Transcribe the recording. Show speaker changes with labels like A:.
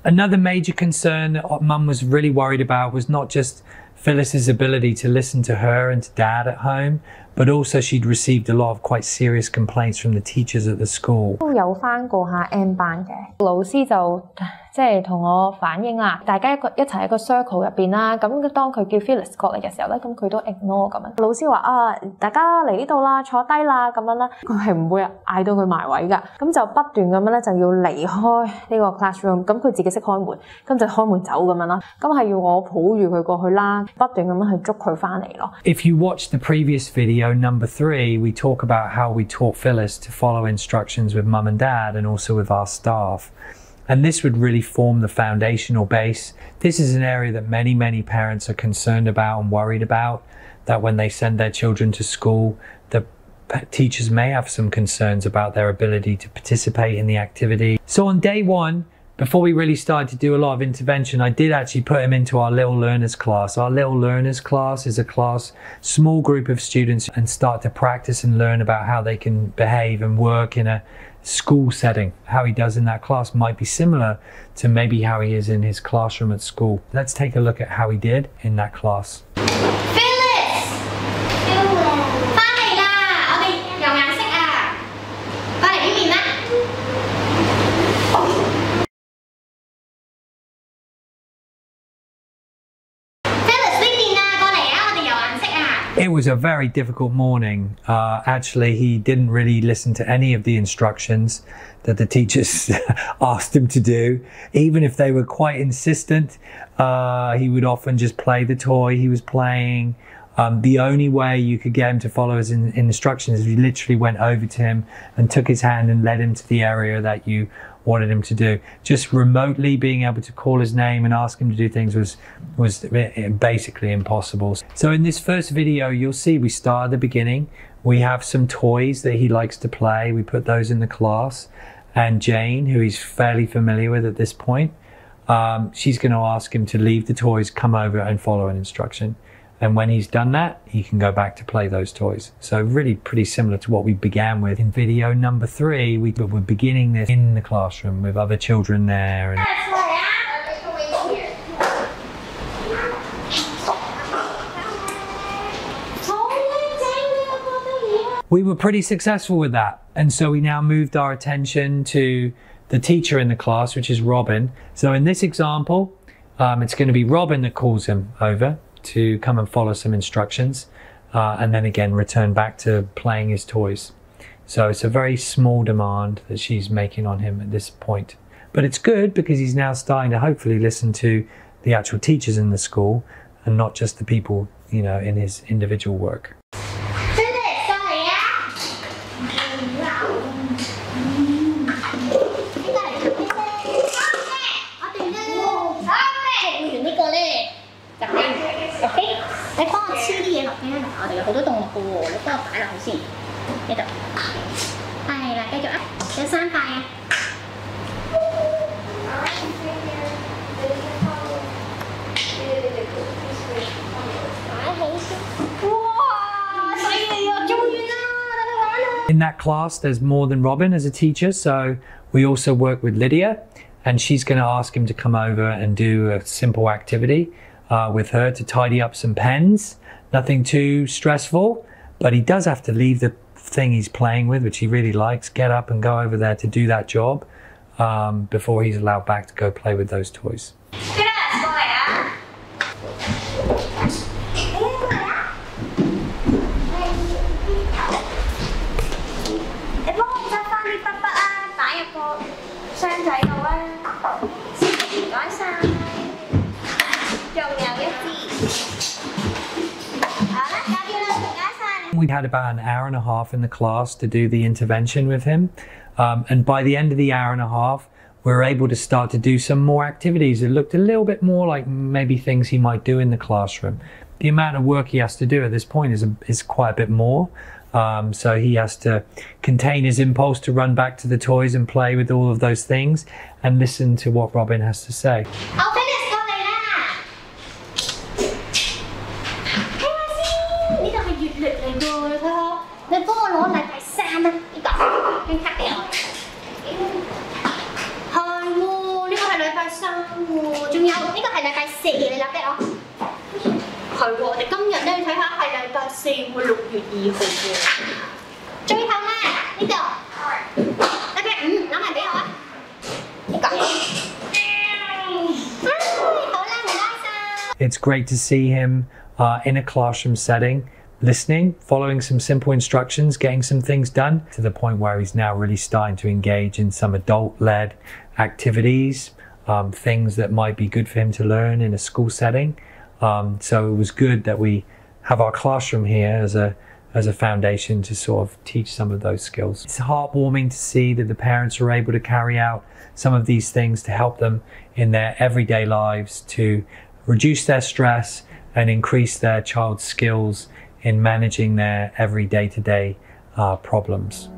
A: Another major concern that Mum was really worried about was not just Phillus's ability to listen to her and to Dad at home, but also she'd received a lot of quite serious complaints from the teachers at the school.
B: 都有返過下 M 班嘅，老師就即係同我反映啦，大家一齊喺個 circle 入邊啦，咁當佢叫 Philus 過嚟嘅時候咧，咁佢都 ignore 咁樣。老師話啊，大家嚟呢度啦，坐低啦咁樣啦，佢係唔會嗌到佢埋位㗎，咁就不斷咁樣咧就要離開呢個 classroom， 咁佢自己識開門，咁就開門走咁樣啦，咁係要我抱住佢過去啦，不斷咁樣去捉佢返嚟咯。
A: If you watch the previous video, number 3, we talk about how we taught Philus to follow instructions with Mum and Dad and also with our staff. And this would really form the foundational base. This is an area that many parents are concerned about and worried about, that when they send their children to school, the teachers may have some concerns about their ability to participate in the activity. So on day 1, before we really started to do a lot of intervention, I did actually put him into our Little Learners class. Our Little Learners class is a class, small group of students, and start to practice and learn about how they can behave and work in a school setting. How he does in that class might be similar to maybe how he is in his classroom at school. Let's take a look at how he did in that class. It was a very difficult morning. Actually, he didn't really listen to any of the instructions that the teachers asked him to do. Even if they were quite insistent, he would often just play the toy he was playing. The only way you could get him to follow his instructions is you literally went over to him and took his hand and led him to the area that you wanted him to do. Just remotely being able to call his name and ask him to do things was basically impossible. So in this first video, you'll see we start at the beginning. We have some toys that he likes to play. We put those in the class. And Jane, who he's fairly familiar with at this point, she's going to ask him to leave the toys, come over and follow an instruction. And when he's done that, he can go back to play those toys. So really pretty similar to what we began with in video number 3. We're beginning this in the classroom with other children there. And we were pretty successful with that. And so we now moved our attention to the teacher in the class, which is Robin. So in this example, it's going to be Robin that calls him over to come and follow some instructions, and then again return back to playing his toys. So it's a very small demand that she's making on him at this point. But it's good because he's now starting to hopefully listen to the actual teachers in the school and not just the people, you know, in his individual work.
C: OK， 你幫我黐啲嘢落邊啦，我哋有好多動物嘅喎，你幫我擺落去先，呢度，係啦，繼續啊，有3塊啊。哇，犀利啊，做完啦，等你玩啦。
A: In that class, there's more than Robin as a teacher, so we also work with Lydia, and she's going to ask him to come over and do a simple activity. With her to tidy up some pens. Nothing too stressful, but he does have to leave the thing he's playing with, which he really likes, get up and go over there to do that job before he's allowed back to go play with those toys. We had about an hour and a half in the class to do the intervention with him. And by the end of the hour and a half, we were able to start to do some more activities that looked a little bit more like maybe things he might do in the classroom. The amount of work he has to do at this point is quite a bit more. So he has to contain his impulse to run back to the toys and play with all of those things and listen to what Robin has to say.
C: 拜三喎，仲有呢個係禮拜四，你立低我。係喎，我哋今日咧睇下係禮拜四喎，6月2號喎。最後咧呢度，禮拜5攞埋俾我啊！呢個。好啦，唔該晒。
A: It's great to see him in a classroom setting, listening, following some simple instructions, getting some things done to the point where he's now really starting to engage in some adult-led activities, things that might be good for him to learn in a school setting. So it was good that we have our classroom here as a foundation to sort of teach some of those skills. It's heartwarming to see that the parents are able to carry out some of these things to help them in their everyday lives to reduce their stress and increase their child's skills in managing their every day-to-day problems.